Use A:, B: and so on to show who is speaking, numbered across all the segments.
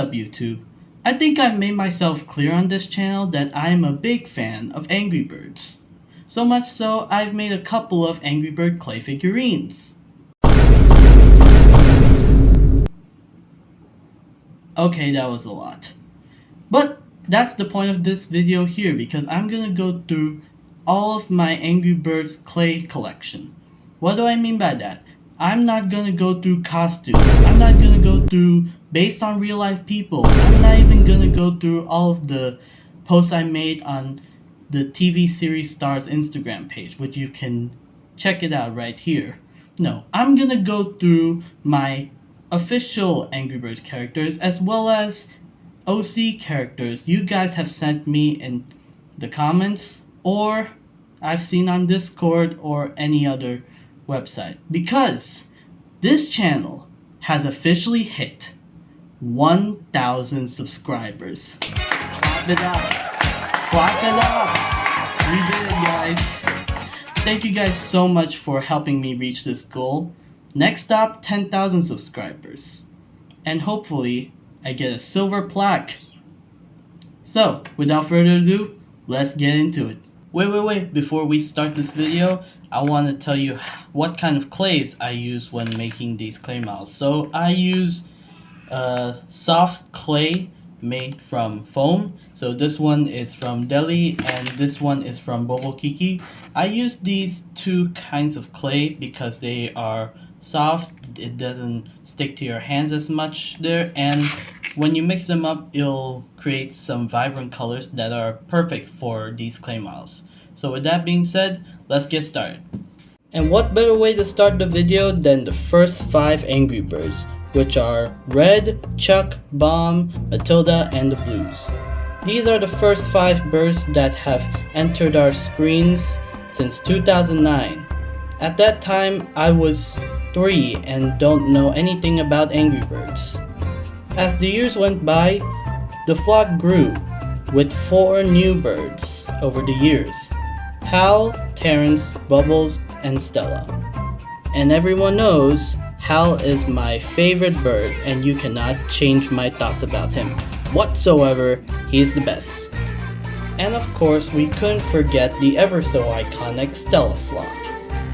A: up, YouTube? I think I've made myself clear on this channel that I am a big fan of Angry Birds. So much so, I've made a couple of Angry Bird clay figurines. Okay, that was a lot. But that's the point of this video here, because I'm gonna go through all of my Angry Birds clay collection. What do I mean by that? I'm not gonna go through costumes. I'm not gonna go through based on real life people. I'm not even gonna go through all of the posts I made on the TV series Star's Instagram page, which you can check it out right here. No, I'm gonna go through my official Angry Birds characters as well as OC characters you guys have sent me in the comments or I've seen on Discord or any other website, because this channel has officially hit 1,000 subscribers. Clap it up! Clap it up! We did it, guys. Thank you guys so much for helping me reach this goal. Next up, 10,000 subscribers. And hopefully, I get a silver plaque. So, without further ado, let's get into it. Wait, before we start this video, I want to tell you what kind of clays I use when making these clay models. So I use soft clay made from foam. So this one is from Delhi and this one is from Kiki. I use these two kinds of clay because they are soft, it doesn't stick to your hands as much there, and when you mix them up, it'll create some vibrant colors that are perfect for these clay models. So with that being said, let's get started. And what better way to start the video than the first 5 Angry Birds, which are Red, Chuck, Bomb, Matilda, and the Blues. These are the first 5 birds that have entered our screens since 2009. At that time, I was 3 and don't know anything about Angry Birds. As the years went by, the flock grew with 4 new birds over the years: Hal, Terrence, Bubbles, and Stella. And everyone knows Hal is my favorite bird, and you cannot change my thoughts about him whatsoever. He's the best. And of course, we couldn't forget the ever so iconic Stella flock.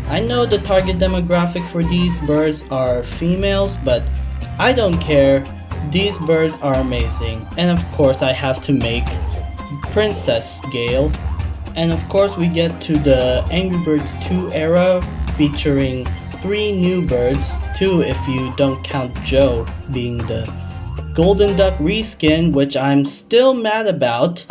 A: I know the target demographic for these birds are females, but I don't care. These birds are amazing. And of course, I have to make Princess Gale. And of course, we get to the Angry Birds 2 era, featuring 3 new birds, 2 if you don't count Joe being the Golden Duck reskin, which I'm still mad about.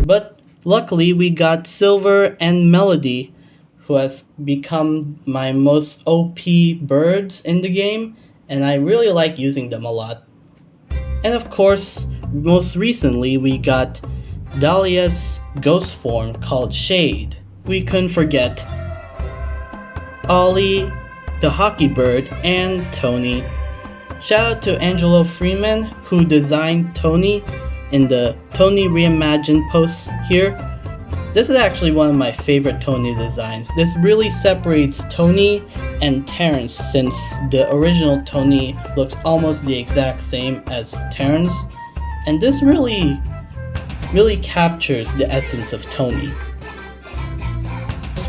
A: But luckily we got Silver and Melody, who has become my most OP birds in the game, and I really like using them a lot. And of course, most recently we got Dahlia's ghost form called Shade. We couldn't forget Ollie, the hockey bird, and Tony. Shout out to Angelo Freeman, who designed Tony in the Tony Reimagined post here. This is actually one of my favorite Tony designs. This really separates Tony and Terrence, since the original Tony looks almost the exact same as Terrence, and this really captures the essence of Tony.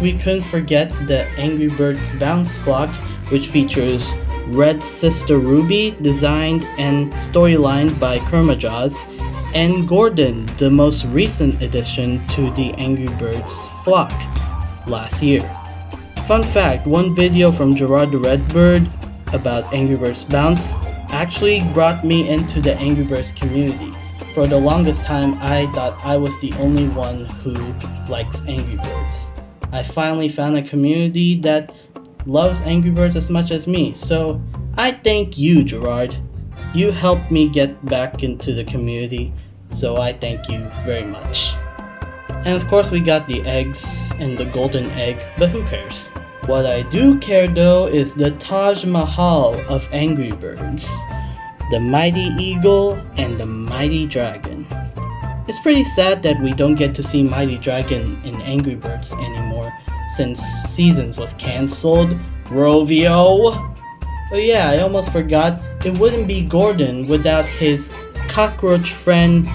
A: We couldn't forget the Angry Birds Bounce flock, which features Red Sister Ruby, designed and storylined by Kermajaws, and Gordon, the most recent addition to the Angry Birds flock last year. Fun fact, one video from Gerard the Redbird about Angry Birds Bounce actually brought me into the Angry Birds community. For the longest time, I thought I was the only one who likes Angry Birds. I finally found a community that loves Angry Birds as much as me, so I thank you, Gerard. You helped me get back into the community, so I thank you very much. And of course we got the eggs and the golden egg, but who cares? What I do care though is the Taj Mahal of Angry Birds. The Mighty Eagle and the Mighty Dragon. It's pretty sad that we don't get to see Mighty Dragon in Angry Birds anymore, since Seasons was cancelled. Rovio! Oh yeah, I almost forgot, it wouldn't be Gordon without his cockroach friend.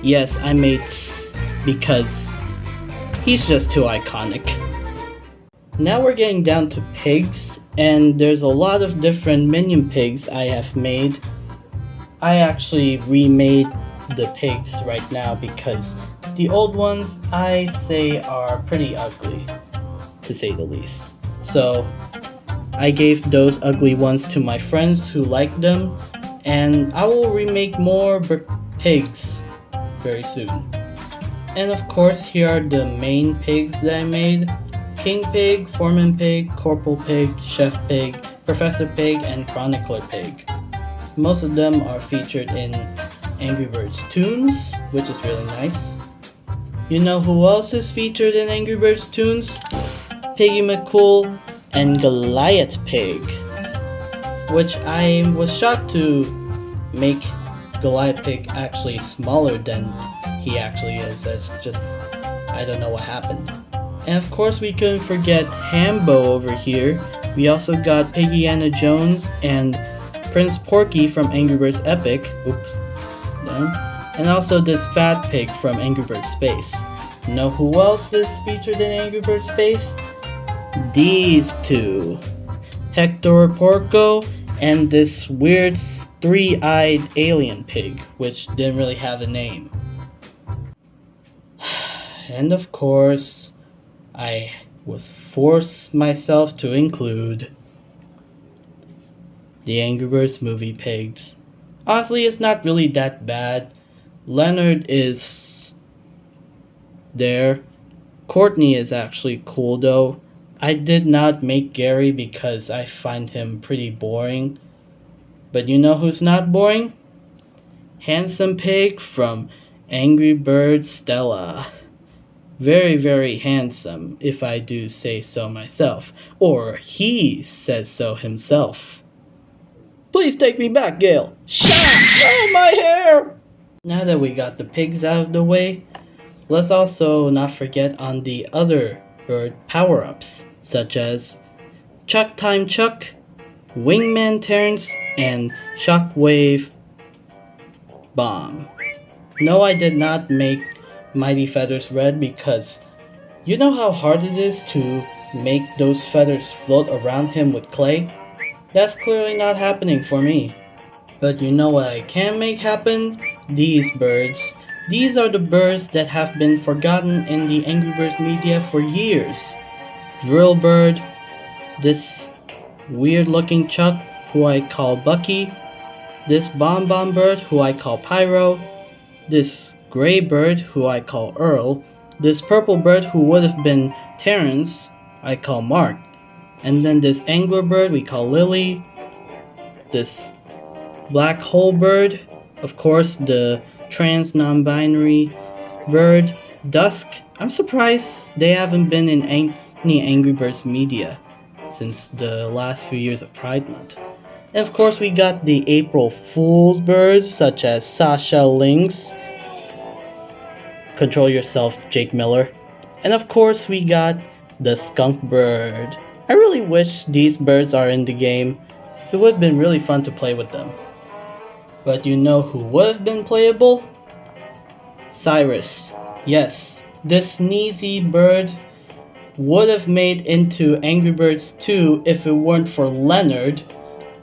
A: Yes, I made because he's just too iconic. Now we're getting down to pigs, and there's a lot of different minion pigs I have made. I actually remade the pigs right now because the old ones I say are pretty ugly, to say the least. So I gave those ugly ones to my friends who like them, and I will remake more pigs very soon. And of course, here are the main pigs that I made: King Pig, Foreman Pig, Corporal Pig, Chef Pig, Professor Pig, and Chronicler Pig. Most of them are featured in Angry Birds tunes, which is really nice. You know who else is featured in Angry Birds tunes? Piggy McCool and Goliath Pig, which I was shocked to make Goliath Pig actually smaller than he actually is. That's just, I don't know what happened. And of course we couldn't forget Hambo over here. We also got Piggy Anna Jones and Prince Porky from Angry Birds Epic. Oops. No. And also this fat pig from Angry Birds Space. Know who else is featured in Angry Birds Space? These two. Hector Porco and this weird three-eyed alien pig, which didn't really have a name. And of course, I was forced myself to include the Angry Birds movie pigs. Honestly, it's not really that bad. Leonard is there. Courtney is actually cool though. I did not make Gary because I find him pretty boring. But you know who's not boring? Handsome Pig from Angry Birds Stella. Very, very handsome, if I do say so myself. Or he says so himself. Please take me back, Gail. Shut up! Oh, my hair! Now that we got the pigs out of the way, let's also not forget on the other bird power-ups, such as Chuck Time Chuck, Wingman Terrence, and Shockwave Bomb. No, I did not make Mighty Feathers red because you know how hard it is to make those feathers float around him with clay? That's clearly not happening for me. But you know what I can make happen? These birds. These are the birds that have been forgotten in the Angry Birds media for years. Drill Bird, this weird looking Chuck who I call Bucky, this Bomb Bomb Bird who I call Pyro, this Gray Bird who I call Earl, this Purple Bird who would have been Terrence I call Mark, and then this Angler Bird we call Lily, this Black Hole Bird, of course the trans non-binary bird, Dusk. I'm surprised they haven't been in any Angry Birds media since the last few years of Pride Month. And of course we got the April Fool's birds such as Sasha Lynx, Control Yourself Jake Miller, and of course we got the Skunk Bird. I really wish these birds are in the game. It would have been really fun to play with them. But you know who would have been playable? Cyrus. Yes, this sneezy bird would have made into Angry Birds 2 if it weren't for Leonard.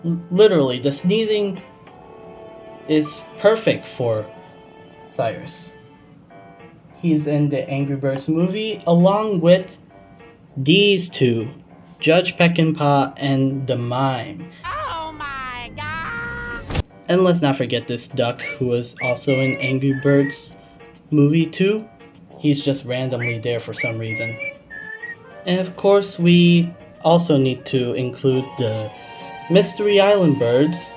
A: Literally, the sneezing is perfect for Cyrus. He's in the Angry Birds movie along with these two, Judge Peckinpah and the Mime.
B: Oh my god!
A: And let's not forget this duck who is also in Angry Birds movie too. He's just randomly there for some reason. And of course we also need to include the Mystery Island birds,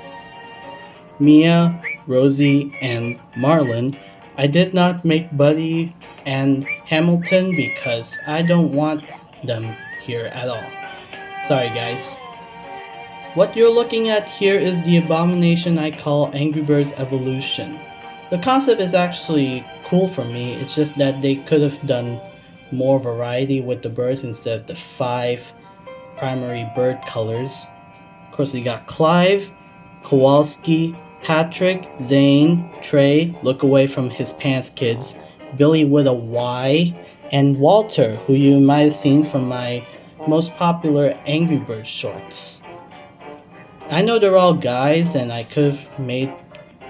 A: Mia, Rosie, and Marlin. I did not make Buddy and Hamilton because I don't want them here at all. Sorry guys. What you're looking at here is the abomination I call Angry Birds Evolution. The concept is actually cool for me, it's just that they could have done more variety with the birds instead of the 5 primary bird colors. Of course we got Clive, Kowalski, Patrick, Zane, Trey, look away from his pants kids, Billy with a Y, and Walter, who you might have seen from my most popular Angry Birds shorts. I know they're all guys and I could have made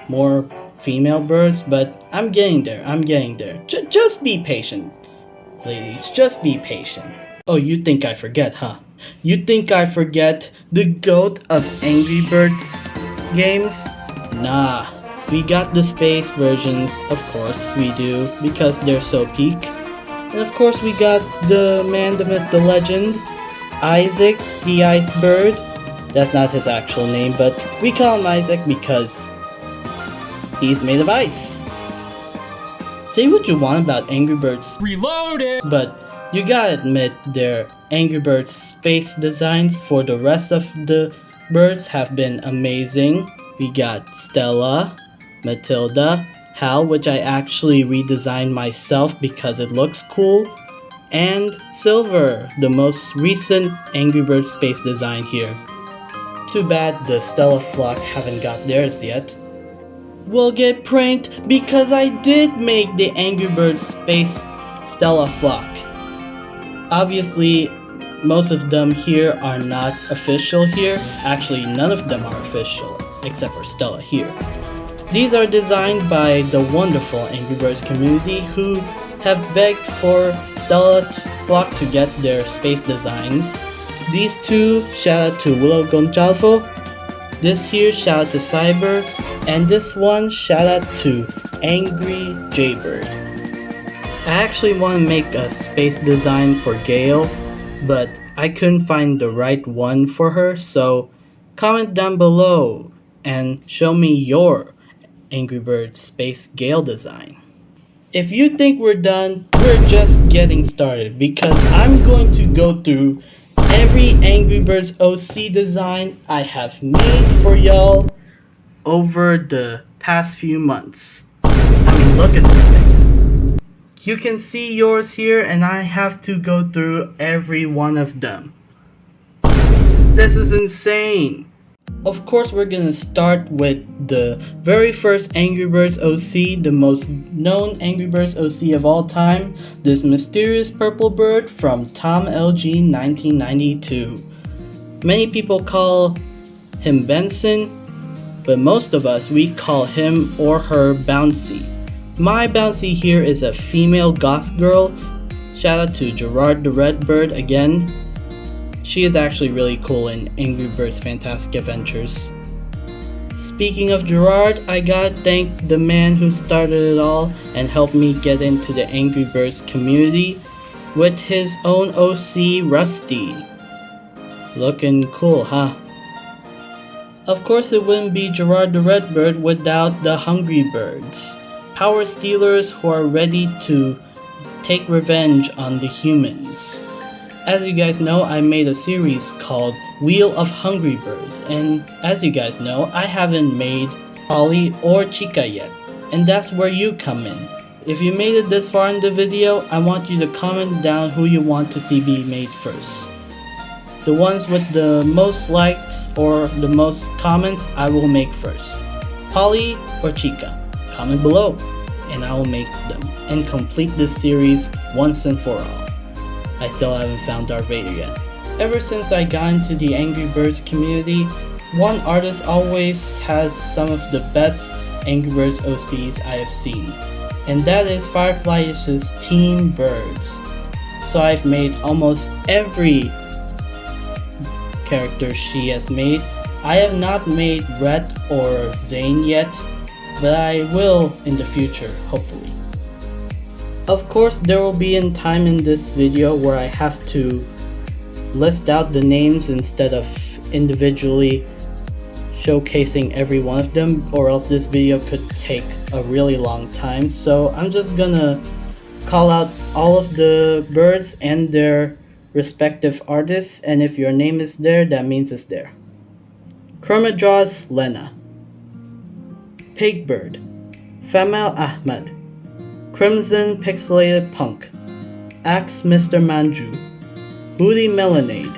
A: more female birds, but I'm getting there. Just be patient, ladies, just be patient. Oh, you think I forget, huh? You think I forget the GOAT of Angry Birds games? Nah, we got the space versions, of course we do, because they're so peak. And of course we got the man, the myth, the legend, Isaac, the Ice Bird. That's not his actual name, but we call him Isaac because he's made of ice. Say what you want about Angry Birds Reloaded, but you gotta admit their Angry Birds space designs for the rest of the birds have been amazing. We got Stella, Matilda, Hal, which I actually redesigned myself because it looks cool, and Silver, the most recent Angry Birds space design here. Too bad the Stella flock haven't got theirs yet. We'll get pranked because I did make the Angry Birds space Stella flock. Obviously, most of them here are not official here. Actually, none of them are official, except for Stella here. These are designed by the wonderful Angry Birds community who have begged for Stella's flock to get their space designs. These two, shout out to Willow Goncalvo. This here, shout out to Cyber. And this one, shout out to Angry Jaybird. I actually want to make a space design for Gale, but I couldn't find the right one for her, so comment down below and show me your Angry Birds Space Gale design. If you think we're done, we're just getting started because I'm going to go through every Angry Birds OC design I have made for y'all over the past few months. I mean, look at this thing. You can see yours here and I have to go through every one of them. This is insane. Of course, we're gonna start with the very first Angry Birds OC, the most known Angry Birds OC of all time, this mysterious purple bird from Tom LG 1992. Many people call him Benson, but most of us, we call him or her Bouncy. My Bouncy here is a female goth girl. Shout out to Gerard the Red Bird again. She is actually really cool in Angry Birds Fantastic Adventures. Speaking of Gerard, I gotta thank the man who started it all and helped me get into the Angry Birds community with his own OC, Rusty. Looking cool, huh? Of course it wouldn't be Gerard the Red Bird without the Hungry Birds, power stealers who are ready to take revenge on the humans. As you guys know, I made a series called Wheel of Hungry Birds, and as you guys know, I haven't made Polly or Chica yet, and that's where you come in. If you made it this far in the video, I want you to comment down who you want to see be made first. The ones with the most likes or the most comments, I will make first. Polly or Chica? Comment below, and I will make them and complete this series once and for all. I still haven't found Darth Vader yet. Ever since I got into the Angry Birds community, one artist always has some of the best Angry Birds OCs I have seen, and that is Firefly's Team Birds. So I've made almost every character she has made. I have not made Rhett or Zane yet, but I will in the future, hopefully. Of course, there will be a time in this video where I have to list out the names instead of individually showcasing every one of them, or else this video could take a really long time. So I'm just gonna call out all of the birds and their respective artists, and if your name is there, that means it's there. Chromadraw's Lena, Pigbird, Famal Ahmed, Crimson Pixelated Punk, Axe Mr. Manju, Woody Melanade,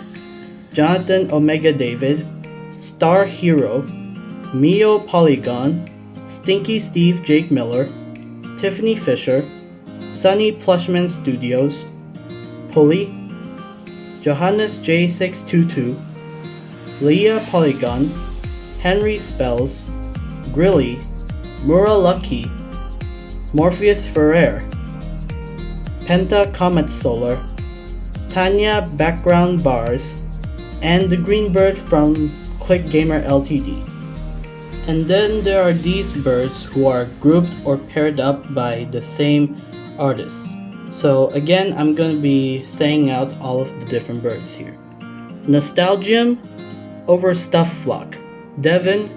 A: Jonathan Omega David, Star Hero, Mio Polygon, Stinky Steve Jake Miller, Tiffany Fisher, Sunny Plushman Studios, Pulley, Johannes J622, Leah Polygon, Henry Spells, Grilly, Mura Lucky, Morpheus Ferrer, Penta Comet Solar, Tanya Background Bars, and the Greenbird from Click Gamer Ltd. And then there are these birds who are grouped or paired up by the same artists. So again, I'm going to be saying out all of the different birds here. Nostalgium, Overstuffed Flock, Devon,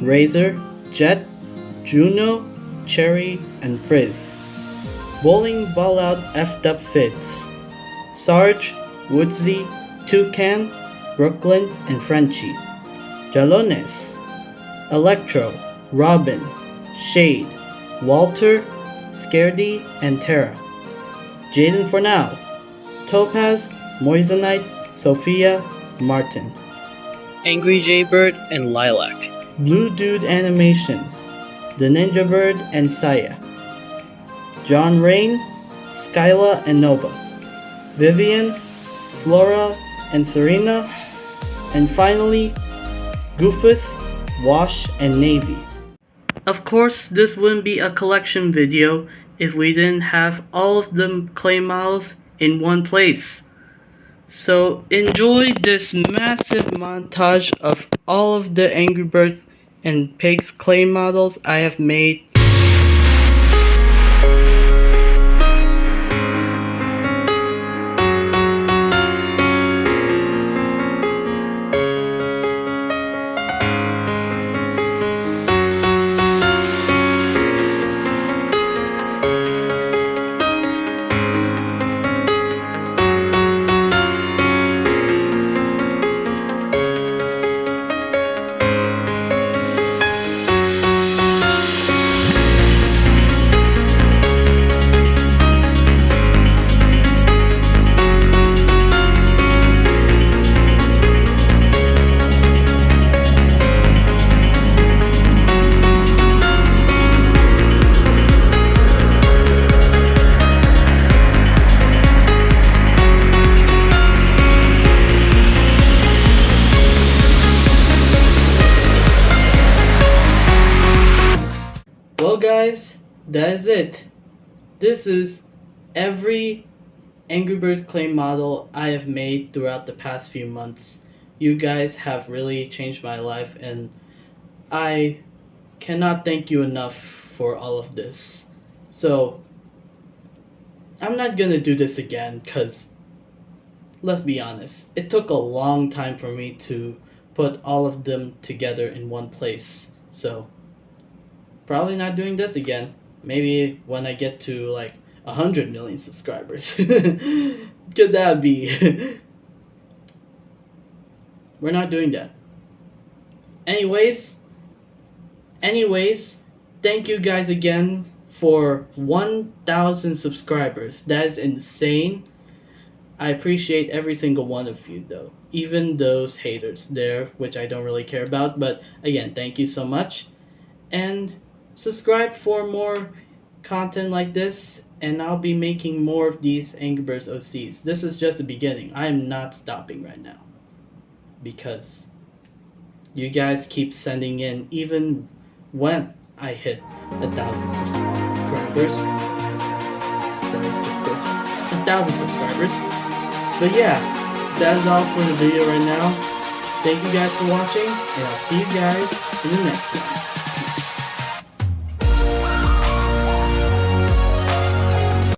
A: Razor, Jet, Juno, Cherry, and Frizz. Bowling Ball Out F'd Up Fids, Sarge, Woodsy, Toucan, Brooklyn, and Frenchie. Jalones, Electro, Robin, Shade, Walter, Scaredy, and Tara. Jaden for now, Topaz, Moissanite, Sophia, Martin. Angry Jaybird and Lilac. Blue Dude Animations, The Ninja Bird and Saya. John Rain, Skyla and Nova. Vivian, Flora and Serena. And finally, Goofus, Wash, and Navy. Of course, this wouldn't be a collection video if we didn't have all of the clay models in one place. So enjoy this massive montage of all of the Angry Birds and Pigs clay models I have made. Well guys, that is it. This is every Angry Birds clay model I have made throughout the past few months. You guys have really changed my life and I cannot thank you enough for all of this. So, I'm not gonna do this again because, let's be honest, it took a long time for me to put all of them together in one place. So, probably not doing this again. Maybe when I get to like 100 million subscribers. Could that be? We're not doing that. Anyways, thank you guys again for 1,000 subscribers. That is insane. I appreciate every single one of you though. Even those haters there, which I don't really care about. But again, thank you so much. And subscribe for more content like this, and I'll be making more of these Angry Birds OCs. This is just the beginning. I am not stopping right now because you guys keep sending in even when I hit 1,000 subscribers. Sorry, 1,000 subscribers. But yeah, that is all for the video right now. Thank you guys for watching, and I'll see you guys in the next one.